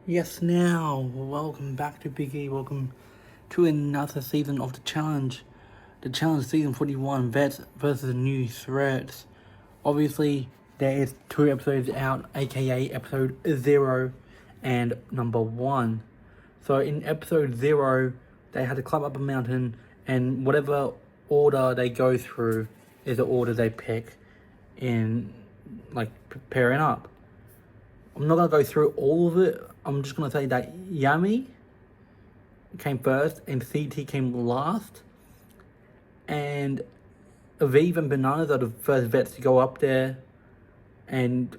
Yes, now, welcome back to Big E. Welcome to another season of the challenge. The challenge season 41, Vets versus New Threats. Obviously, there is 2 episodes out, aka episode 0 and number 1. So in episode 0, they had to climb up a mountain, and whatever order they go through is the order they pick in, like, preparing up. I'm not going to go through all of it. I'm just going to say that Yummy came first and CT came last. And Aviv and Bananas are the first vets to go up there. And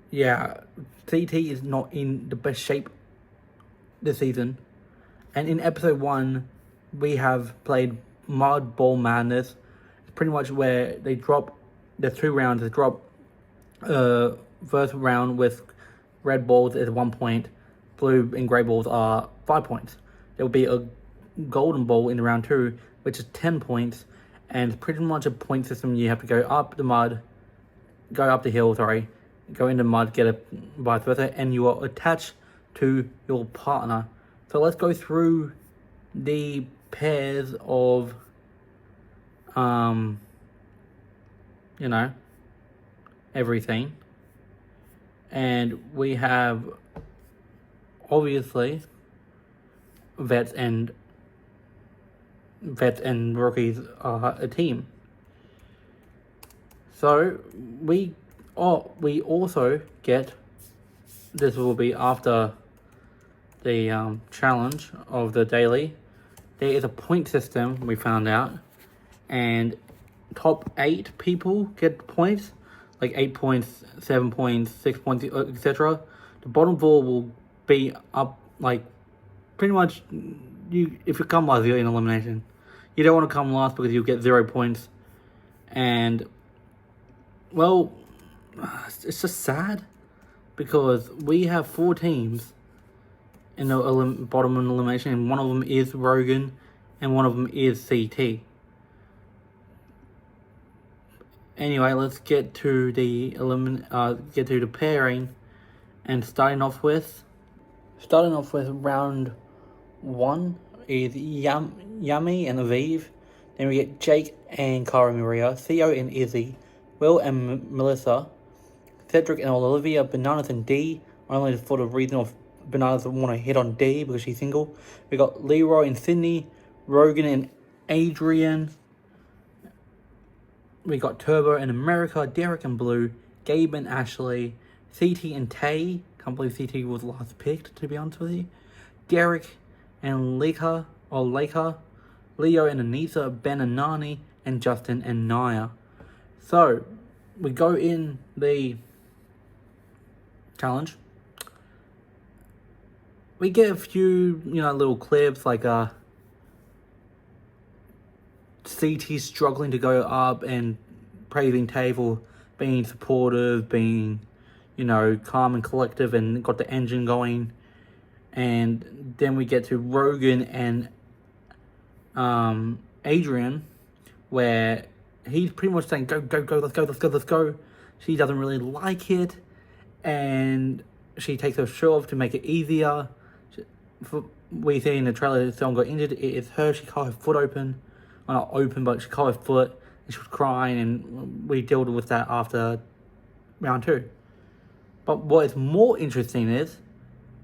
yeah, CT is not in the best shape this season. And in episode 1, we have played Mud Ball Madness. It's pretty much where they drop, there's 2 rounds. They drop first round with red balls is 1 point, blue and grey balls are 5 points. There will be a golden ball in round 2, which is 10 points, and it's pretty much a point system. You have to go up the hill, go in the mud, get a vice versa, and you are attached to your partner. So let's go through the pairs of, everything. And we have, obviously, vets and rookies are a team. So we also get, this will be after the challenge of the daily. There is a point system, we found out, and top 8 people get points. Like 8 points, 7 points, 6 points, etc. The bottom 4 will be up, like, pretty much, if you come last, you're in elimination. You don't want to come last because you'll get 0 points. And, well, it's just sad because we have 4 teams in the bottom of elimination, and one of them is Rogan and one of them is CT. Anyway, let's get to the pairing, and starting off with round 1 is Yummy and Aviv. Then we get Jake and Cara Maria, Theo and Izzy, Will and Melissa, Cedric and Olivia, Bananas and D, only for the reason of Bananas want to hit on D because she's single. We got Leroy and Sydney, Rogan and Adriane. We got Turbo and America, Derrick and Blue, Gabe and Ashley, CT and Tay. Can't believe CT was last picked, to be honest with you. Derrick and Leka, Leo and Anissa, Ben and Nany, and Justin and Naya. So, we go in the challenge. We get a few, little clips, like CT struggling to go up and praising Tay for being supportive, being, calm and collective, and got the engine going. And then we get to Rogan and Adriane, where he's pretty much saying, go, let's go. She doesn't really like it, and she takes her shirt off to make it easier. We see in the trailer that someone got injured. It is her. She cut her foot open. Well, not open, but she cut her foot, and she was crying, and we dealt with that after round 2. But what is more interesting is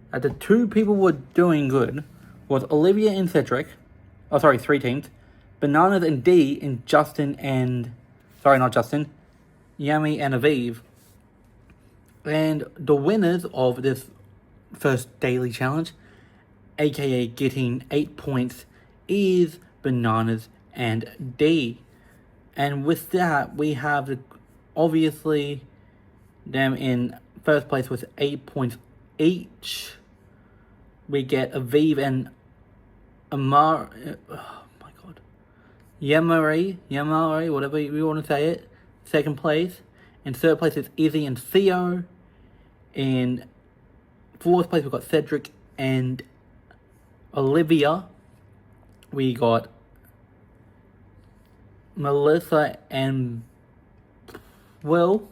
that the 2 people were doing good was Olivia and Cedric. 3 teams. Bananas and D, and Justin and... not Justin. Yummy and Aviv. And the winners of this first daily challenge, aka getting 8 points, is Bananas and D. And with that, we have obviously them in first place with 8 points each. We get Aviv and Yamari, whatever you want to say it, second place. In third place is Izzy and Theo. In fourth place we've got Cedric and Olivia. We got Melissa and Will.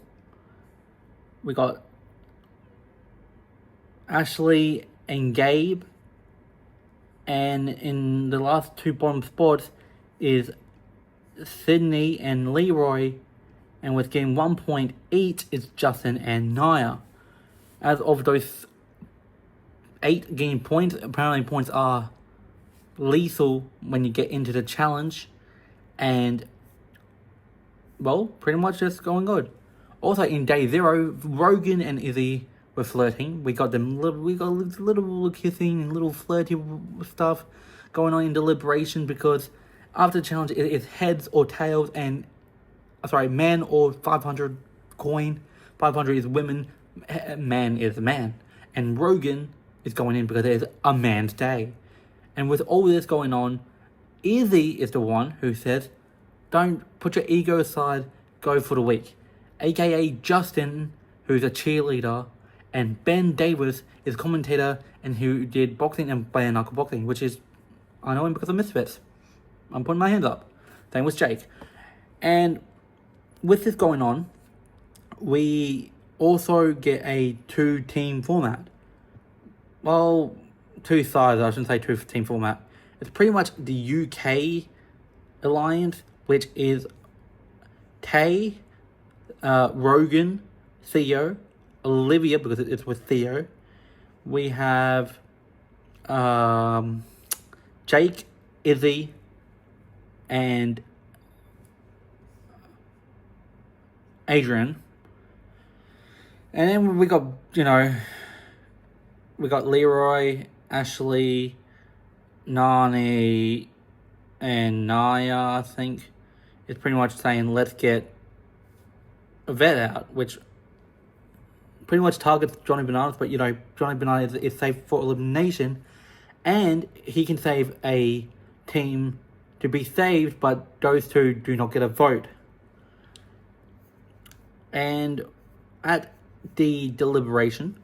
We got Ashley and Gabe. And in the last two bottom spots is Sydney and Leroy. And with getting 1 point each is Justin and Naya. As of those 8 getting points, apparently points are lethal when you get into the challenge. And, well, pretty much just going good. Also, in day 0, Rogan and Izzy were flirting. We got little kissing and little flirty stuff going on in deliberation, because after the challenge, it is heads or tails, and man or 500 coin. 500 is women, man is man. And Rogan is going in because it is a man's day. And with all this going on, Izzy is the one who says, don't put your ego aside, go for the week. AKA Justin, who's a cheerleader, and Ben Davis is commentator and who did boxing and bare knuckle boxing, which is, I know him because of Misfits. I'm putting my hands up. Same with Jake. And with this going on, we also get a 2-team format. Well, 2 sides, I shouldn't say 2-team format. It's pretty much the UK alliance, which is Tay, Rogan, Theo, Olivia, because it's with Theo. We have Jake, Izzy, and Adriane. And then we got, we got Leroy, Ashley, Nany, and Naya, I think. It's pretty much saying, let's get a vet out, which pretty much targets Johnny Bananas, but, Johnny Bananas is safe for elimination, and he can save a team to be saved, but those two do not get a vote. And at the deliberation,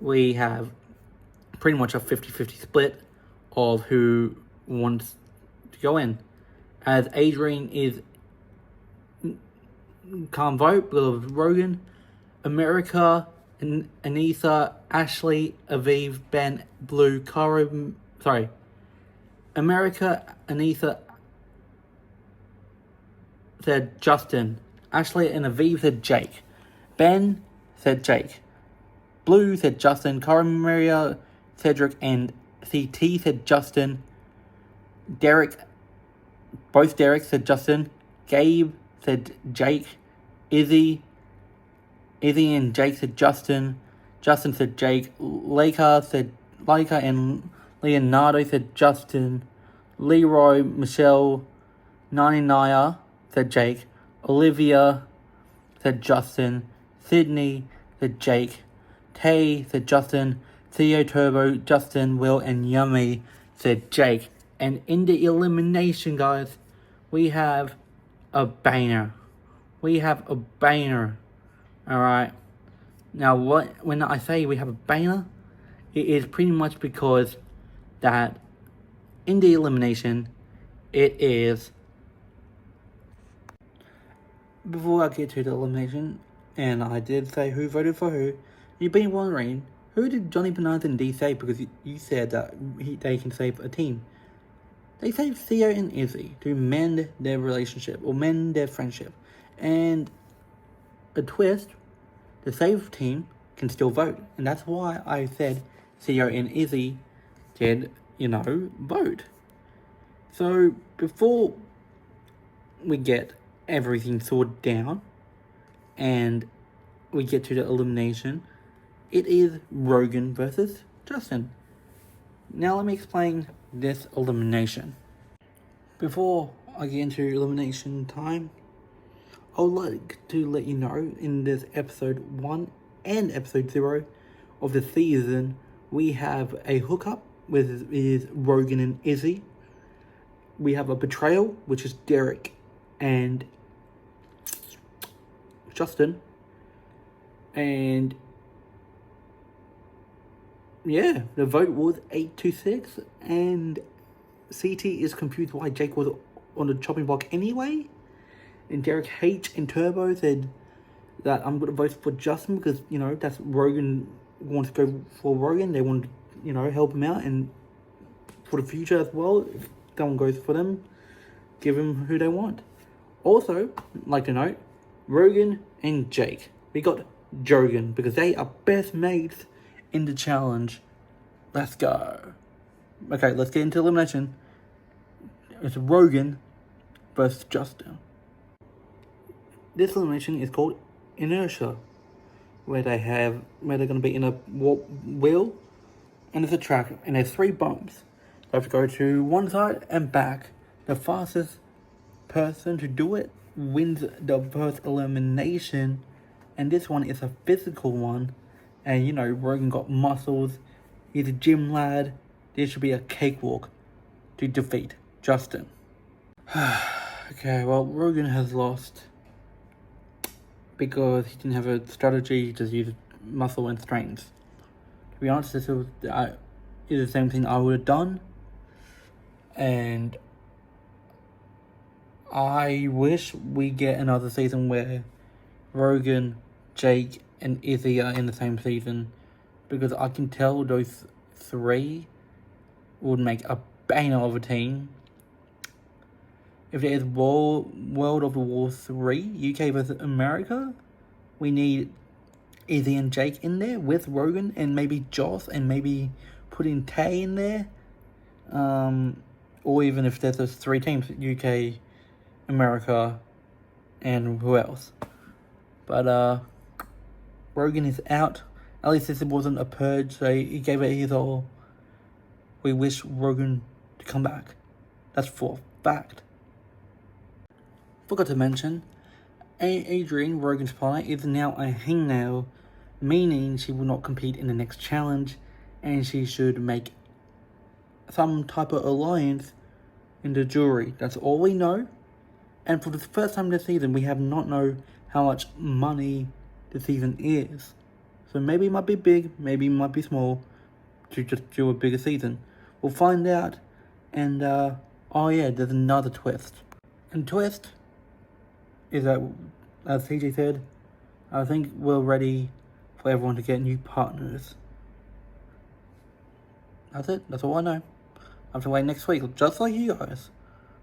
we have pretty much a 50-50 split of who wants to go in. As Adriane can't vote because of Rogan, America, Anissa, Ashley, Aviv, Ben, Blue, Cara, America, Anissa said Justin. Ashley and Aviv said Jake. Ben said Jake. Blue said Justin. Cara, Maria, Cedric, and CT said Justin. Derrick, both Derrick said Justin. Gabe said Jake. Izzy and Jake said Justin. Justin said Jake. Leka and Leonardo said Justin. Leroy, Michelle, Nany said Jake. Olivia said Justin. Sydney said Jake. Tay said Justin. Theo, Turbo, Justin, Will, and Yummy said Jake. And in the elimination, guys, we have a banger. Alright. Now, when I say we have a banger, it is pretty much because that in the elimination, it is... Before I get to the elimination, and I did say who voted for who, you've been wondering, who did Johnny Bananas and D save? Because you said that they can save a team. They saved Theo and Izzy to mend their relationship, or mend their friendship. And a twist, the saved team can still vote. And that's why I said Theo and Izzy did, vote. So, before we get everything sorted down and we get to the elimination, it is Rogan versus Justin. Now let me explain this elimination. Before I get into elimination time, I would like to let you know in this episode 1 and episode 0 of the season, we have a hookup with Rogan and Izzy. We have a betrayal, which is Derrick and Justin. And yeah, the vote was 8-6, and CT is confused why Jake was on the chopping block anyway. And Derrick H and Turbo said that I'm going to vote for Justin because, that's Rogan wants to go for Rogan. They want help them out, and for the future as well, if someone goes for them, give them who they want. Also, like to note, Rogan and Jake. We got Jogan, because they are best mates in the challenge. Let's go. Okay, let's get into elimination. It's Rogan versus Justin. This elimination is called inertia, where they're going to be in a wheel, and there's a track, and there's 3 bumps. They have to go to one side and back. The fastest person to do it wins the first elimination, and this one is a physical one. And Rogan got muscles. He's a gym lad. This should be a cakewalk to defeat Justin. Okay, well, Rogan has lost because he didn't have a strategy. He just used muscle and strength. To be honest, this is the same thing I would have done. And I wish we get another season where Rogan, Jake, and Izzy are in the same season, because I can tell those 3 would make a banger of a team. If there is World of War 3, UK versus America, we need Izzy and Jake in there with Rogan, and maybe Joss, and maybe putting Tay in there. Or even if there's those 3 teams, UK, America, and who else. But Rogan is out. At least this wasn't a purge, so he gave it his all. We wish Rogan to come back. That's for a fact. Forgot to mention, Adriane, Rogan's partner, is now a hangnail, meaning she will not compete in the next challenge, and she should make some type of alliance in the jury. That's all we know. And for the first time this season, we have not know how much money the season is. So maybe it might be big, maybe it might be small, to just do a bigger season. We'll find out. And oh yeah, there's another twist. And twist is that, as CJ said, I think we're ready for everyone to get new partners. That's it. That's all I know. I have to wait next week, just like you guys.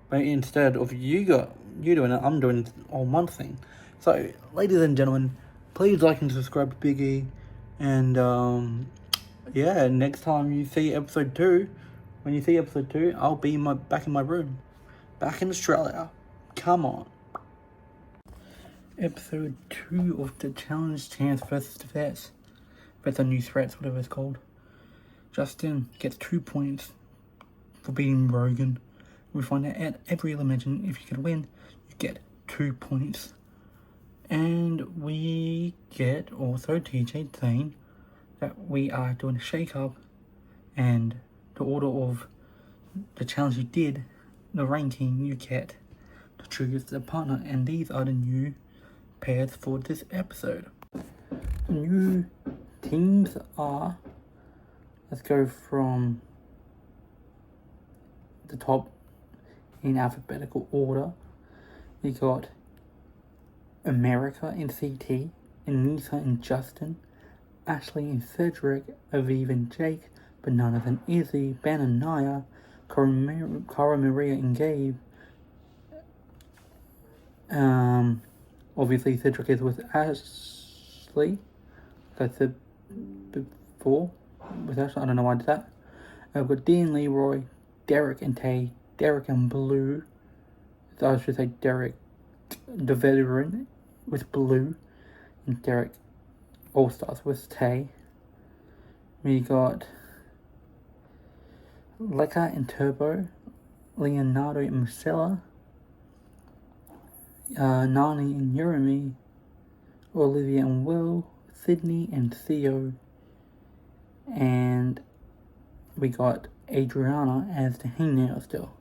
But instead of you doing it, I'm doing all one thing. So, ladies and gentlemen, please like and subscribe to Big E. And yeah, next time you see episode 2, when you see episode 2, I'll be back in my room, back in Australia. Come on. Episode 2 of the challenge, chance versus threats. That's a new threats, whatever it's called. Justin gets 2 points for beating Rogan. We find out at every elimination, if you can win, you get 2 points. And we get also TJ saying that we are doing a shake-up, and the order of the challenge you did, the ranking you get to choose the partner. And these are the new pairs for this episode. The new teams are, let's go from the top in alphabetical order. We got America and CT, Anissa and Justin, Ashley and Cedric, Aviv and Jake, Bananas and Izzy, Ben and Naya, Cara, Maria and Gabe. Obviously Cedric is with Ashley, like I said before, with Ashley. I don't know why I did that. I've got Dean, Leroy, Derrick and Tay, Derrick and Blue. So I should say Derrick, the veteran, with Blue, and Derrick All-Stars with Tay. We got Leka and Turbo, Leonardo and Michaela, Nany and Jeremy, Olivia and Will, Sydney and Theo, and we got Adriane as the hangnail still.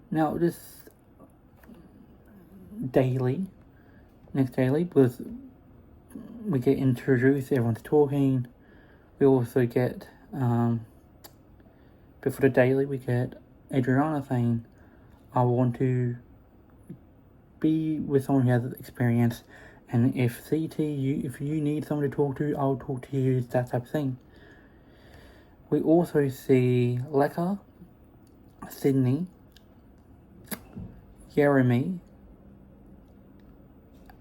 Now this next daily, was we get introduced, everyone's talking. We also get, before the daily, we get Adriane saying, I want to be with someone who has experience, and if if you need someone to talk to, I'll talk to you, that type of thing. We also see Leka, Sydney, Jeremy,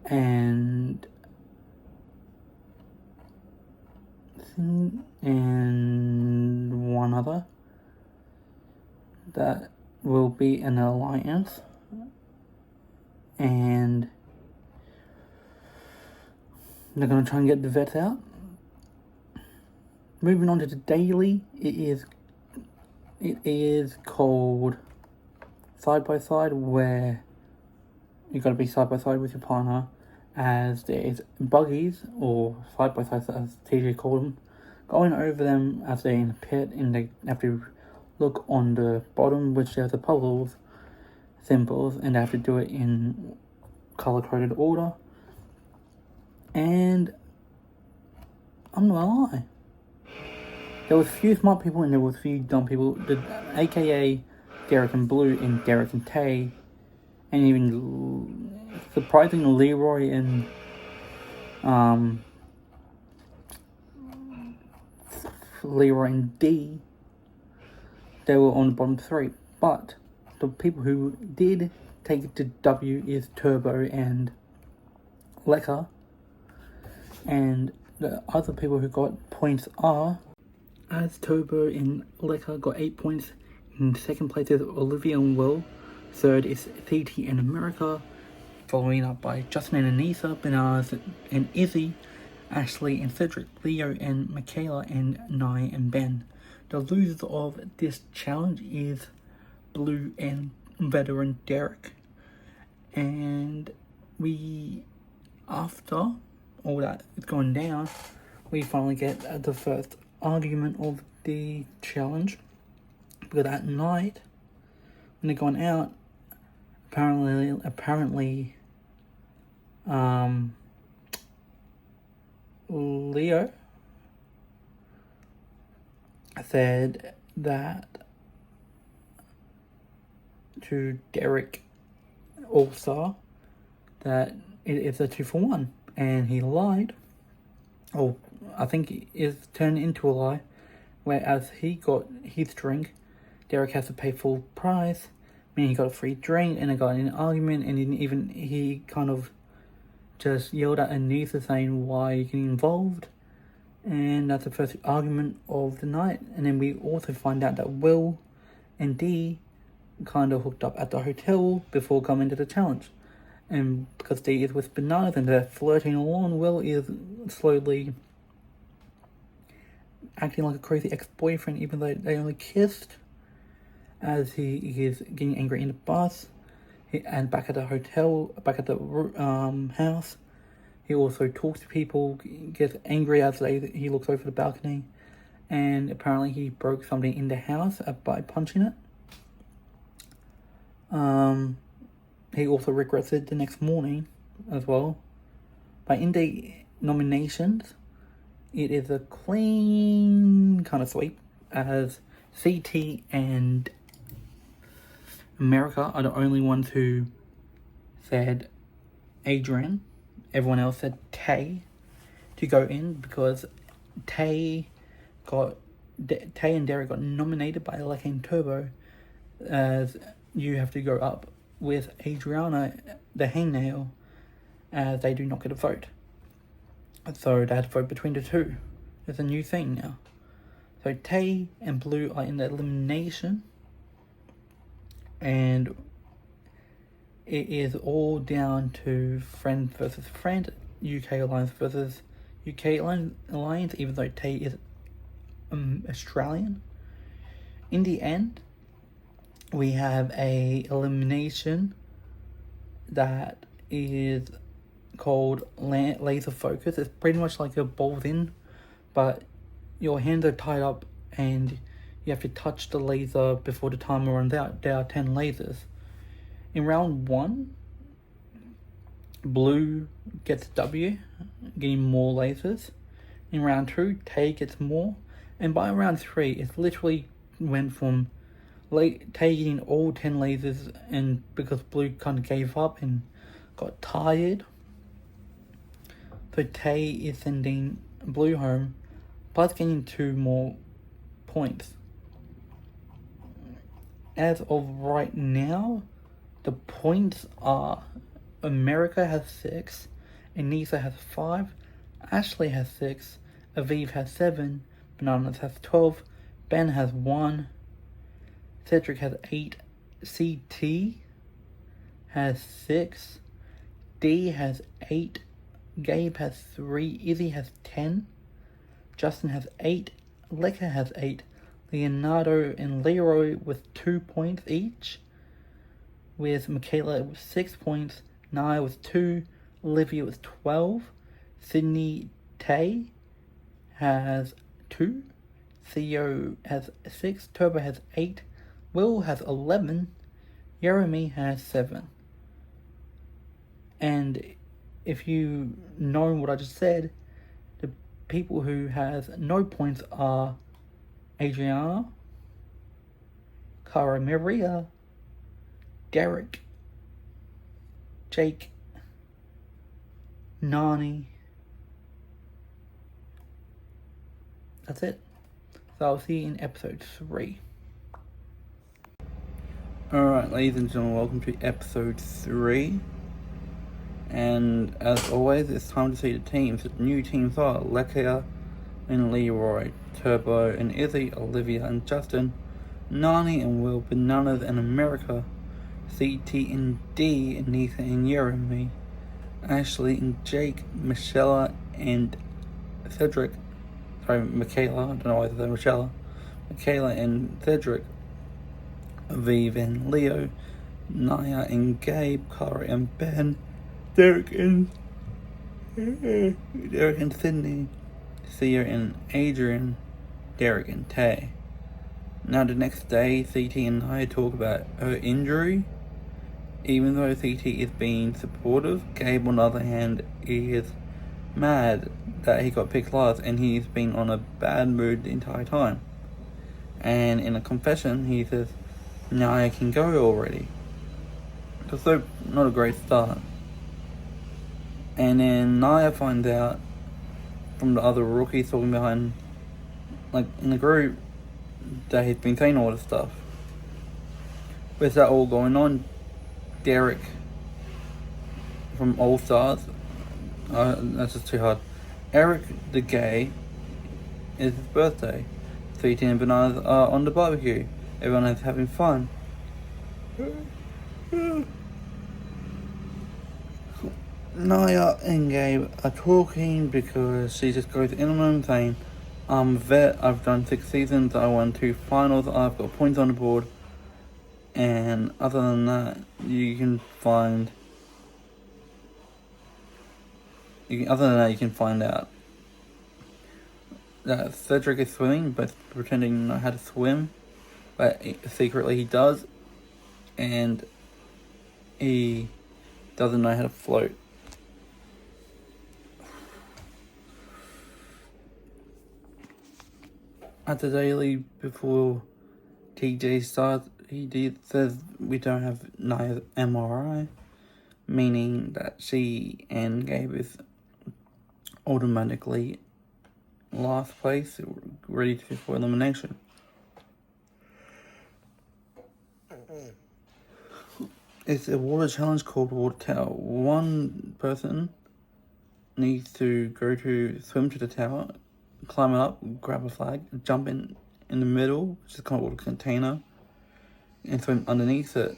and one other that will be an alliance, and they're going to try and get the vets out. Moving on to the daily, it is called side by side, where you got to be side by side with your partner, as there is buggies or side by sides, as TJ called them, going over them as they're in a pit, and they have to look on the bottom, which there's the puzzles symbols, and they have to do it in color-coded order. And I'm not gonna lie, there was a few smart people and there was a few dumb people. AKA Derrick and Blue and Derrick and Tay, and even surprisingly Leroy and D, they were on the bottom three. But the people who did take it to W is Turbo and Leka, and the other people who got points are, as Turbo and Leka got 8 points. In second place is Olivia and Will. Third is CT and America, following up by Justin and Anissa, Bananas and Izzy, Ashley and Cedric, Leo and Michaela, and nany and Ben. The losers of this challenge is Blue and veteran Derrick. And after all that is going down, we finally get the first argument of the challenge. Because at night, when they're going out, apparently, Leo said that to Derrick All-Star that it is a 2-for-1, and he lied. Or I think it is turned into a lie, whereas he got his drink, Derrick has to pay full price, meaning he got a free drink, and they got in an argument, and he kind of just yelled at Anissa saying, "Why are you getting involved?" And that's the first argument of the night. And then we also find out that Will and D kind of hooked up at the hotel before coming to the challenge. And because D is with Bananas and they're flirting along, Will is slowly acting like a crazy ex-boyfriend, even though they only kissed, as he is getting angry in the bus. And back at the hotel, back at the house, he also talks to people, gets angry as he looks over the balcony, and apparently he broke something in the house by punching it. He also regrets it the next morning as well. But in the nominations, it is a clean kind of sweep, as CT and America are the only ones who said Adriane. Everyone else said Tay to go in, because Tay and Derrick got nominated by Leka and Turbo, as you have to go up with Adriane, the hangnail, as they do not get a vote. So they had to vote between the two. It's a new thing now. So Tay and Blue are in the elimination, and it is all down to friend versus friend, UK Alliance versus UK Alliance, even though Tay is Australian. In the end, we have a elimination that is called laser focus. It's pretty much like a ball's in, but your hands are tied up and you have to touch the laser before the timer runs out. There are 10 lasers. In round 1, Blue gets W, getting more lasers. In round 2, Tay gets more. And by round 3, it literally went from Tay getting all 10 lasers, and because Blue kind of gave up and got tired, so Tay is sending Blue home, plus getting 2 more points. As of right now, the points are America has 6, Anissa has 5, Ashley has 6, Aviv has 7, Bananas has 12, Ben has 1, Cedric has 8, CT has 6, D has 8, Gabe has 3, Izzy has 10, Justin has 8, Leka has 8, Leonardo and Leroy with 2 points each, with Michaela with 6 points, nany with 2, Olivia with 12, Sydney Tay has 2, Theo has 6, Turbo has 8, Will has 11, Jeremy has 7. And if you know what I just said, the people who has no points are Adriane, Cara, Derrick, Jake, Nany. That's it. So I'll see you in episode 3. Alright, ladies and gentlemen, welcome to episode 3. And as always, it's time to see the teams. The new teams are Leka and Leroy, Turbo and Izzy, Olivia and Justin, Nany and Will, Bananas and America, CT and D, Anissa and Jeremy, Ashley and Jake, Michaela and Cedric, Michaela, I don't know why I said Michaela and Cedric, Aviv and Leo, Naya and Gabe, Cara and Ben, Derrick and Sydney, Theo and Adriane, Derrick and Tay. Now the next day, CT and I talk about her injury. Even though CT is being supportive, Gabe on the other hand is mad that he got picked last and he's been on a bad mood the entire time. And in a confession, he says, "Now I can go already." So not a great start. And then Naya finds out from the other rookies talking behind, like in the group, that he's been saying all this stuff. With that all going on, Derrick from All Stars, that's just too hard. Eric the Gay, is his birthday. 13 bananas are on the barbecue. Everyone is having fun. Naya and Gabe are talking because she just goes in on him saying, "I'm a vet, I've done 6 seasons, I won 2 finals, I've got points on the board." And other than that, you can find out that Cedric is swimming, but pretending to know how to swim, but secretly he does, and he doesn't know how to float. At the daily before TJ starts, he says we don't have Naya's MRI, meaning that she and Gabe is automatically last place, ready for elimination. It's a water challenge called Water Tower. One person needs to swim to the tower, climb it up, grab a flag, jump in the middle, which is called a container, and swim underneath it.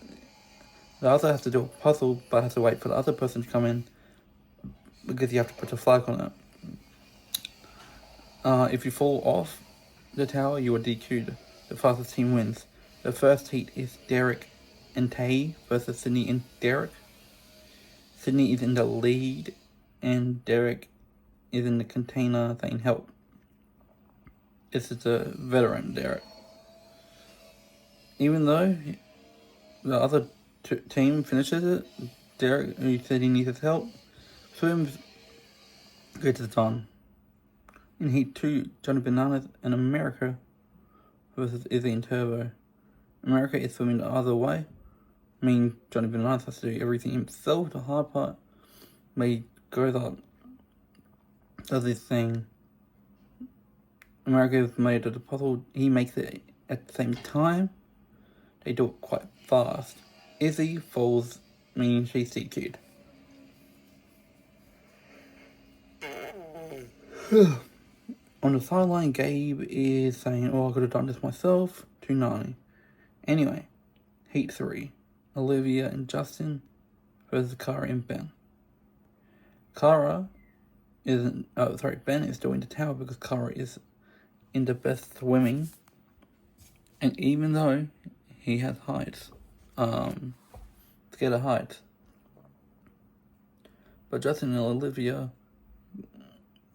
The other has to do a puzzle, but has to wait for the other person to come in because you have to put a flag on it. If you fall off the tower, you are DQ'd. The fastest team wins. The first heat is Derrick and Tay versus Sydney and Derrick. Sydney is in the lead, and Derrick is in the container saying help. This is a veteran Derrick. Even though the other team finishes it, Derrick, who said he needs his help, swims, gets it done. In Heat 2, Johnny Bananas and America versus Izzy and Turbo. America is swimming the other way. I mean, Johnny Bananas has to do everything himself, the hard part. But he goes up, does his thing, America is made of the puzzle. He makes it at the same time. They do it quite fast. Izzy falls, meaning she's DQ'd. On the sideline, Gabe is saying, "Oh, I could have done this myself," to nany. Anyway, Heat 3. Olivia and Justin versus Cara and Ben. Ben is still in the tower because Cara is in the best swimming. And even though he has heights, scared of heights. But Justin and Olivia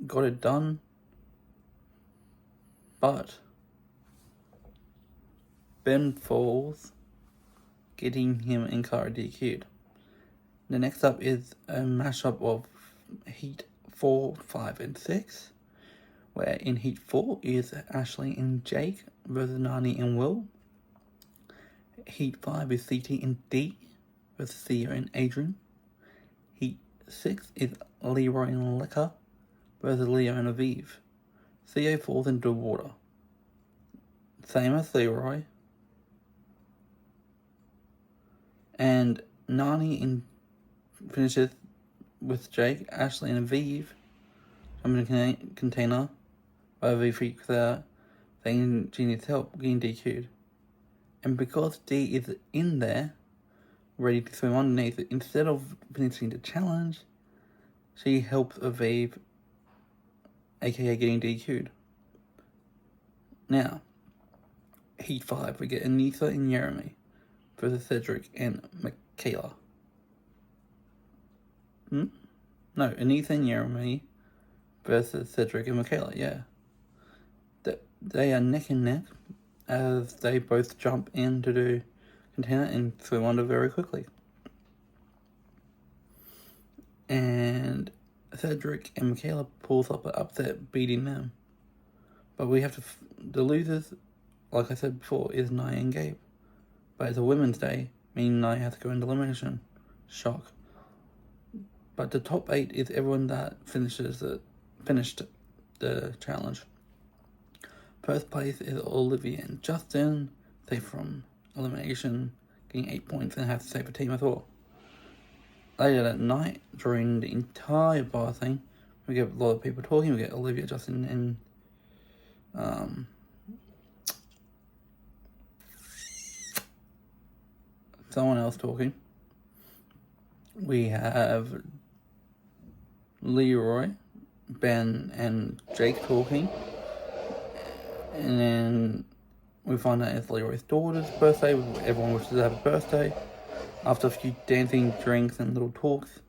got it done. But Ben falls, getting him and Cara DQ'd. The next up is a mashup of Heat 4, 5, and 6, where in Heat 4 is Ashley and Jake versus Nany and Will. Heat 5 is CT and D versus Thea and Adriane. Heat 6 is Leroy and Leka versus Leo and Aviv. Theo falls into the water. Same as Leroy. And Nany finishes with Jake, Ashley, and Aviv jumping in a container. But Aviv freaks out, saying she needs help getting DQ'd. And because D is in there, ready to swim underneath it, instead of finishing the challenge, she helps Aviv, aka getting DQ'd. Now, Heat 5, we get Anissa and Jeremy versus Cedric and Michaela. No, Anissa and Jeremy versus Cedric and Michaela, yeah. They are neck and neck as they both jump into the container and swim under very quickly. And Cedric and Michaela pulls up an upset, beating them. But we have to... the losers, like I said before, is nany and Gabe. But it's a women's day, meaning nany has to go into elimination. Shock. But the top 8 is everyone that finished the challenge. First place is Olivia and Justin, safe from elimination, getting 8 points and have to save a team as well. Later that night, during the entire bar thing, we get a lot of people talking. We get Olivia, Justin, and someone else talking. We have Leroy, Ben, and Jake talking. And then we find out it's Leroy's daughter's birthday. Everyone wishes to have a birthday. After a few dancing, drinks, and little talks,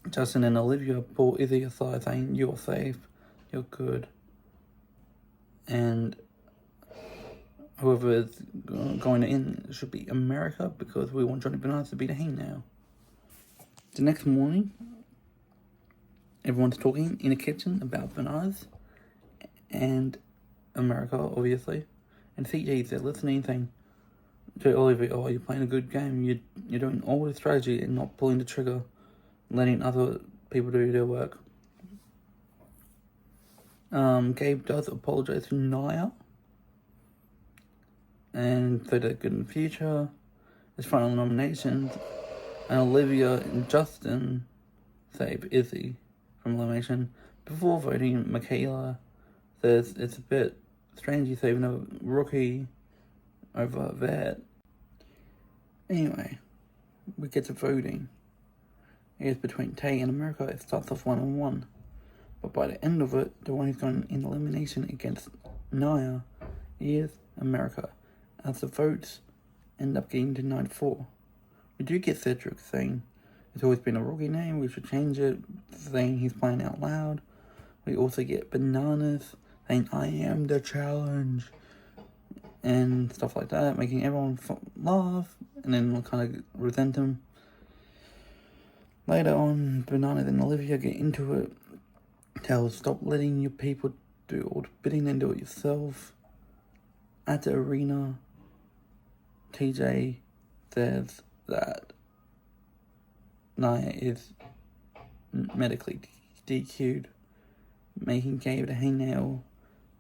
Justin and Olivia pull Izzy aside, saying, "You're safe, you're good, and whoever is going in should be America because we want Johnny Bananas to be the hangnail." The next morning, everyone's talking in the kitchen about Bananas and America, obviously, and CJ's there listening, saying to Olivia, "Oh, you're playing a good game. You're doing all the strategy and not pulling the trigger, letting other people do their work." Gabe does apologize to Naya, and so they're good in the future. There's final nominations, and Olivia and Justin save Izzy from elimination before voting. Michaela says it's a bit strange you saving a rookie over a vet. Anyway, we get to voting. It is between Tay and America. It starts off 1-1. But by the end of it, the one who's going in elimination against Naya is America, as the votes end up getting to 9-4. We do get Cedric saying it's always been a rookie name, we should change it, saying he's playing out loud. We also get Bananas saying, "I am the challenge," and stuff like that, making everyone laugh, and then we'll kind of resent him. Later on, Bananas and Olivia get into it, tell stop letting your people do all the bidding and do it yourself. At the arena, TJ says that Naya is medically DQ'd, making Gabe the hangnail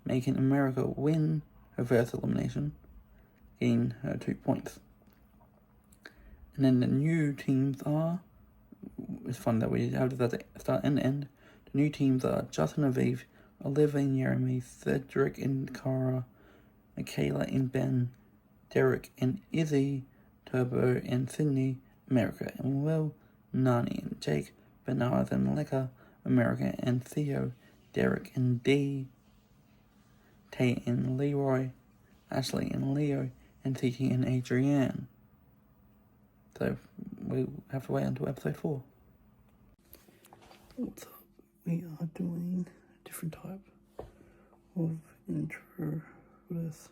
making America win her first elimination, getting her 2 points. And then the new teams are, it's fun that we have that start and end. The new teams are Justin and Aviv, Olivia and Jeremy, Cedric and Cara, Michaela and Ben, Derrick and Izzy, Turbo and Sydney, America and Will, Nany and Jake, Bernard and Leka, America and Theo, Derrick and D, Tay and Leroy, Ashley and Leo, and CT and Adriane. So we have to wait until episode 4. What's up? We are doing a different type of intro for this.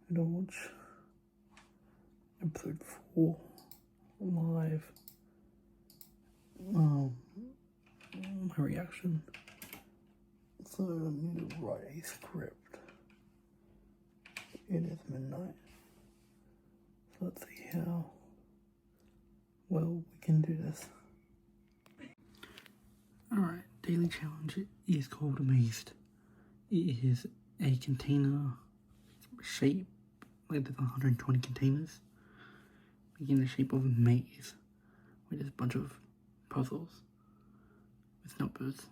We're gonna watch episode 4 live. My reaction. So I need to write a script. It is midnight. So let's see how well we can do this. Alright, daily challenge is called Amazed. It is a container shape, like there's 120 containers, making the shape of a maze, with a bunch of puzzles with numbers.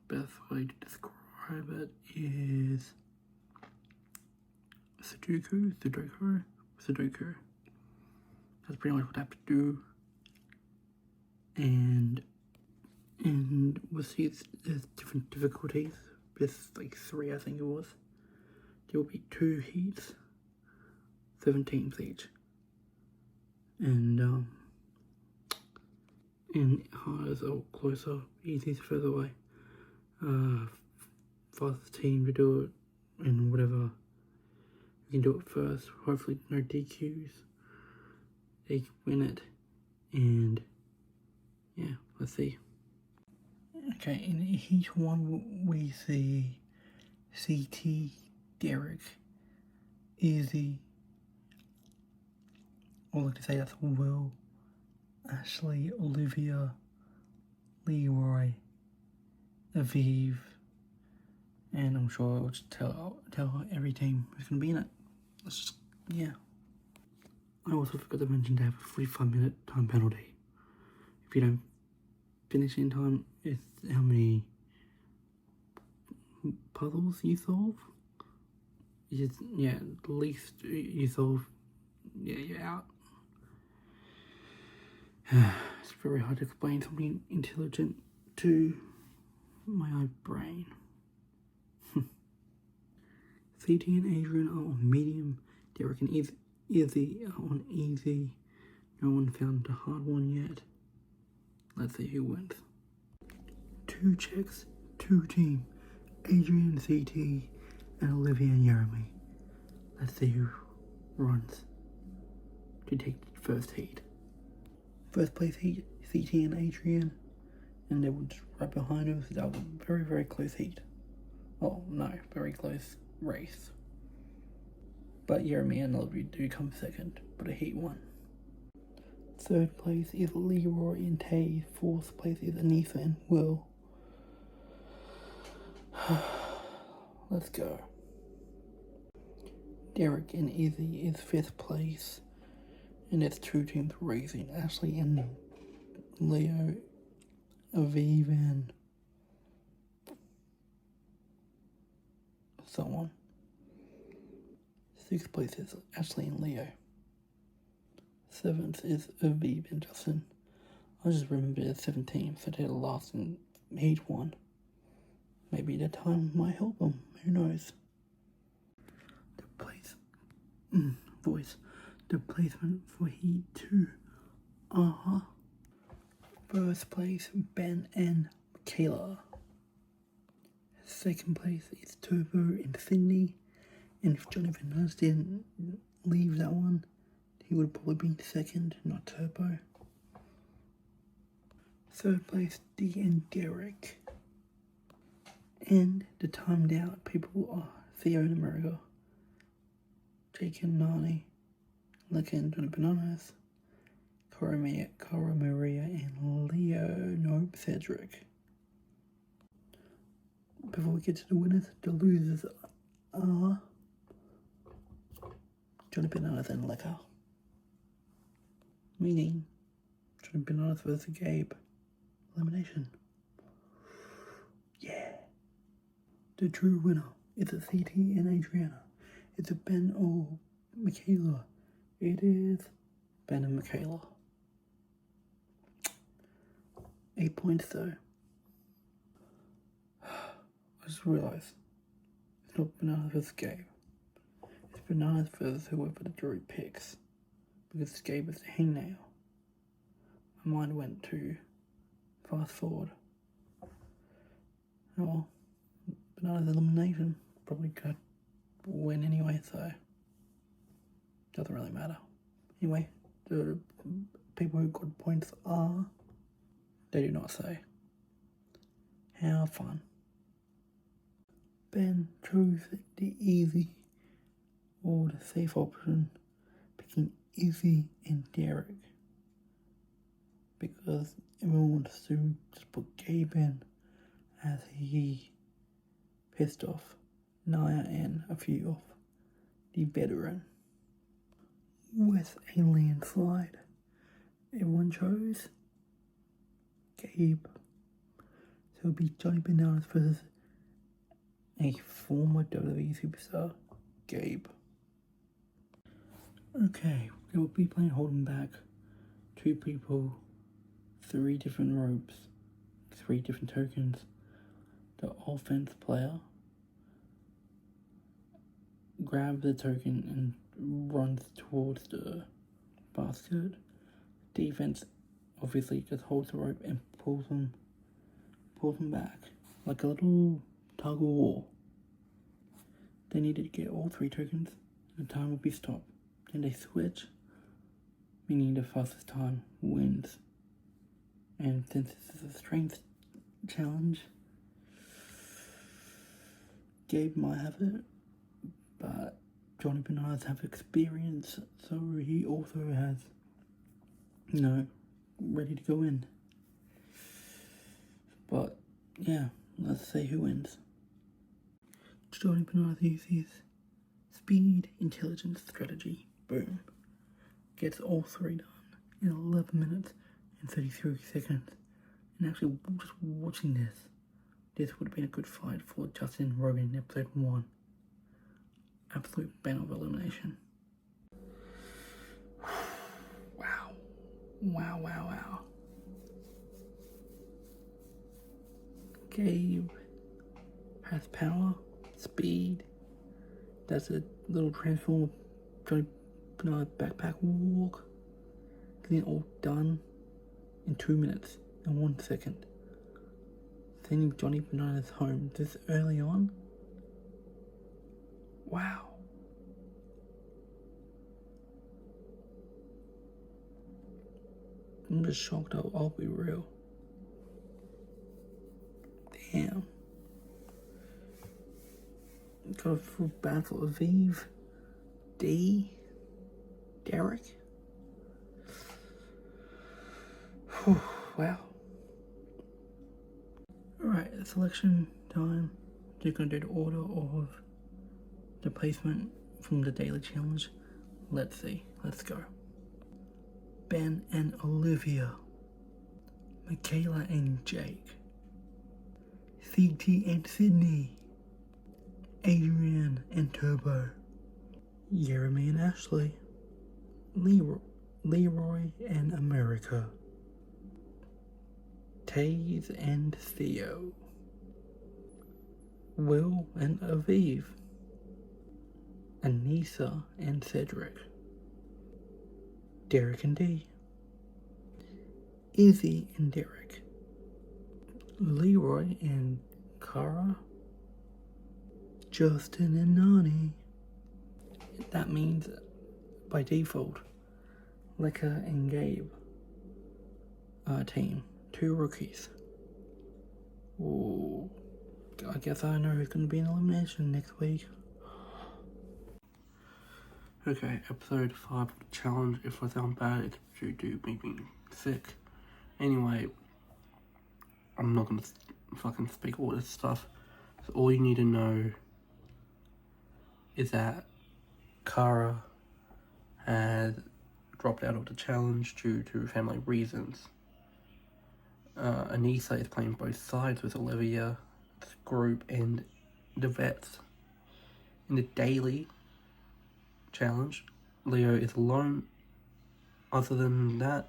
Best way to describe it is Sudoku. That's pretty much what I have to do. And with these, there's different difficulties. There's like 3, I think it was. There will be 2 heats, 7 teams each. And hardest or closer, easiest further away. Fastest team to do it, and whatever, we can do it first. Hopefully no DQs. They can win it, and yeah, let's see. Okay, in heat 1 we see CT, Derrick, Izzy, I like to say that's Will, Ashley, Olivia, Leroy, Aviv, and I'm sure I'll just tell every team who's gonna be in it. Let's just, yeah. I also forgot to mention to have a 45-minute time penalty. If you don't finish in time, it's how many puzzles you solve. Yeah, the least you solve, yeah, you're out. It's very hard to explain something intelligent to my brain. CT and Adriane are on medium. Derrick and Izzy are on easy. No one found a hard one yet. Let's see who wins. 2 checks, 2 team. Adriane, CT, and Olivia and Jeremy. Let's see who runs to take the first heat. First place heat, CT and Adriane, and they were just right behind us. That was a very, very close heat. Oh no, very close race. But Jeremy and Olivia do come second, but a heat 1. Third place is Leroy and Tay. 4th place is Anissa and Will. Let's go. Derrick and Izzy is 5th place. And it's 2 teams racing. Ashley and Leo, Aviv and someone. 6th place is Ashley and Leo. 7th is Aviv and Justin. I just remember there's 7 teams, so they're last in heat 1. Maybe the time might help them. Who knows? The placement for heat 2 are first place Ben and Michaela. 2nd place is Turbo and Sydney. And if Jonathan Nurse didn't leave that one, he would have probably been 2nd, not Turbo. 3rd place, D and Derrick. And the timed out people are Theo and America, Jake and Nany, Leka and Jonna Bananas, Cara Maria and Leo, Cedric. before we get to the winners, the losers are Johnny Bananas and Leka. Meaning, Johnny Bananas versus Gabe. Elimination. Yeah. The true winner is a CT and Adriane. It's a Ben or Michaela. It is Ben and Michaela. 8 points though. I just realised it's not Bananas versus Gabe. It's Bananas versus whoever the jury picks. Because Gabe is the hangnail. My mind went to fast forward. Oh well, Bananas elimination probably could win anyway, so doesn't really matter. Anyway, the people who got points are, they do not say. How fun. Ben chose the easy or the safe option, picking Izzy and Derrick, because everyone wants to just put Gabe in as he pissed off Naya and a few of the veteran. With a landslide, everyone chose Gabe. So it'll be Johnny Bananas versus a former WWE superstar, Gabe. Okay, they will be playing holding back. 2 people, 3 different ropes, 3 different tokens. The offense player grabs the token and runs towards the basket. Defense obviously just holds the rope and pulls them back like a little tug of war. They needed to get all 3 tokens. The time will be stopped. Then they switch, meaning the fastest time wins. And since this is a strength challenge, Gabe might have it, but Johnny Bananas have experience, so he also has, ready to go in. But yeah, let's see who wins. Johnny Bananas uses speed, intelligence, strategy. Boom. Gets all 3 done in 11 minutes and 33 seconds. And actually, just watching this would have been a good fight for Justin Rogan in episode 1. Absolute ban of elimination. Wow. Wow. Gabe has power, speed. That's a little transform, Johnny Bananas backpack walk. Getting it all done in 2 minutes and 1 second. Sending Johnny Bananas home this early on. Wow. I'm just shocked. I'll be real. Damn. Got a full battle of Eve. Derrick. Whew, wow. Alright, selection time. They're gonna do the order of the placement from the daily challenge. Let's see. Let's go. Ben and Olivia. Michaela and Jake. CT and Sydney. Adriane and Turbo. Jeremy and Ashley. Leroy and America. Taze and Theo. Will and Aviv. Anissa and Cedric. Derrick and Dee. Izzy and Derrick. Leroy and Cara. Justin and Nany. That means, by default, Leka and Gabe team. 2 rookies. Ooh. I guess I know who's going to be in elimination next week. Okay, episode 5 of the challenge. If I sound bad, it's due to me being sick. Anyway, I'm not going to fucking speak all this stuff. So all you need to know is that Cara has dropped out of the challenge due to family reasons. Anissa is playing both sides with Olivia's group and the vets. In the daily challenge, Leo is alone. Other than that,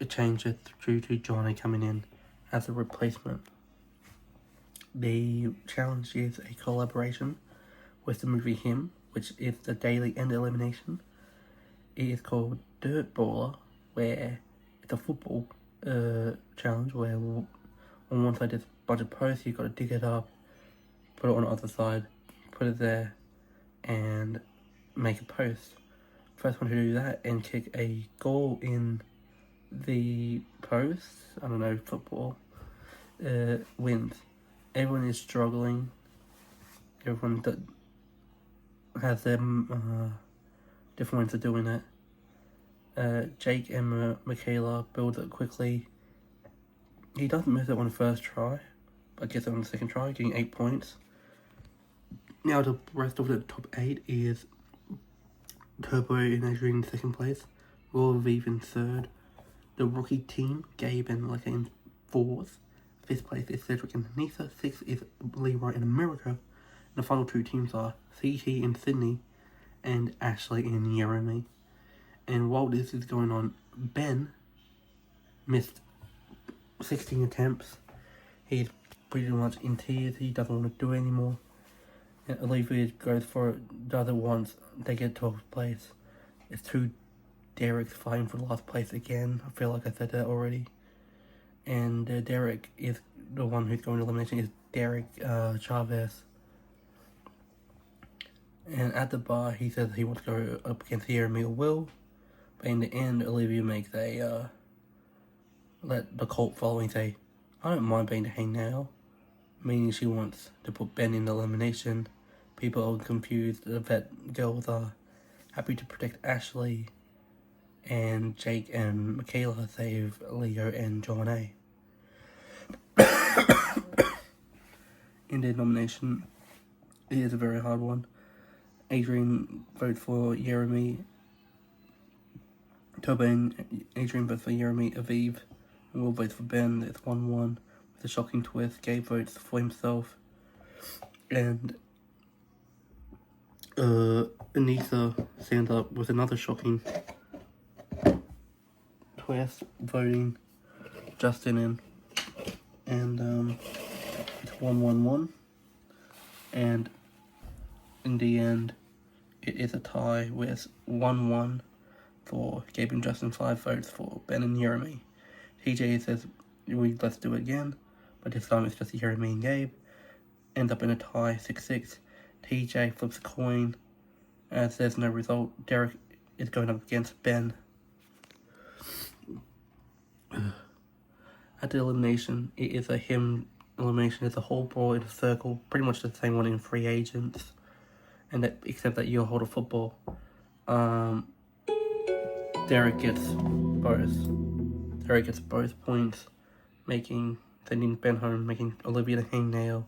it changes due to Jonna coming in as a replacement. The challenge is a collaboration with the movie Him, which is the daily and elimination. It is called Dirt Baller, where it's a football challenge where on one side there's a bunch of posts, you've got to dig it up, put it on the other side, put it there, and make a post. First one to do that and kick a goal in the post, I don't know, football, wins. Everyone is struggling. Everyone that has their different ways of doing it. Jake and Michaela build it quickly. He doesn't miss it on the first try, but gets it on the second try, getting 8 points. Now the rest of the top 8 is Turbo and Adriane in second place, Olivia in third, the rookie team, Gabe and Leka in fourth, fifth place is Cedric and Nisa, sixth is Leroy in America, and the final 2 teams are CT in Sydney and Ashley in Jeremy. And while this is going on, Ben missed 16 attempts. He's pretty much in tears. He doesn't want to do it anymore. And Olivia goes for it, does it once, they get 12th place. It's 2 Derricks fighting for last place again. I feel like I said that already. And Derrick is the one who's going to elimination, is Derrick Chavez. And at the bar, he says he wants to go up against Jeremy or Will. But in the end, Olivia makes a, let the cult following say, I don't mind being the hangnail. Meaning she wants to put Ben in elimination. People are confused. The vet girls are happy to protect Ashley. And Jake and Michaela save Leo and Jonna. In the nomination, it is a very hard one. Adriane votes for Jeremy. Turbo and Adriane votes for Jeremy. Aviv Will votes for Ben. It's 1-1 with a shocking twist. Gabe votes for himself. And Anissa stands up with another shocking twist, voting Justin in. And it's 1-1-1. And in the end, it is a tie with 1-1 for Gabe and Justin, 5 votes for Ben and Jeremy. TJ says, let's do it again, but this time it's just Jeremy and Gabe. Ends up in a tie, 6-6. TJ flips a coin, as there's no result. Derrick is going up against Ben. At the elimination, it is a him elimination. It's a whole brawl in a circle, pretty much the same one in Free Agents, and that, except that you hold a football. Derrick gets both points, sending Ben home, making Olivia the hangnail.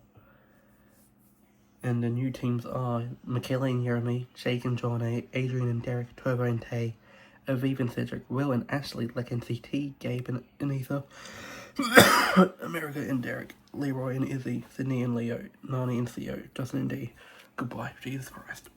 And the new teams are Michaela and Jeremy, Jake and Jonna, Adriane and Derrick, Turbo and Tay, Aviv and Cedric, Will and Ashley, Leka and CT, Gabe and Anissa, America and Derrick, Leroy and Izzy, Sydney and Leo, Nany and Theo, Justin and D. Goodbye, Jesus Christ.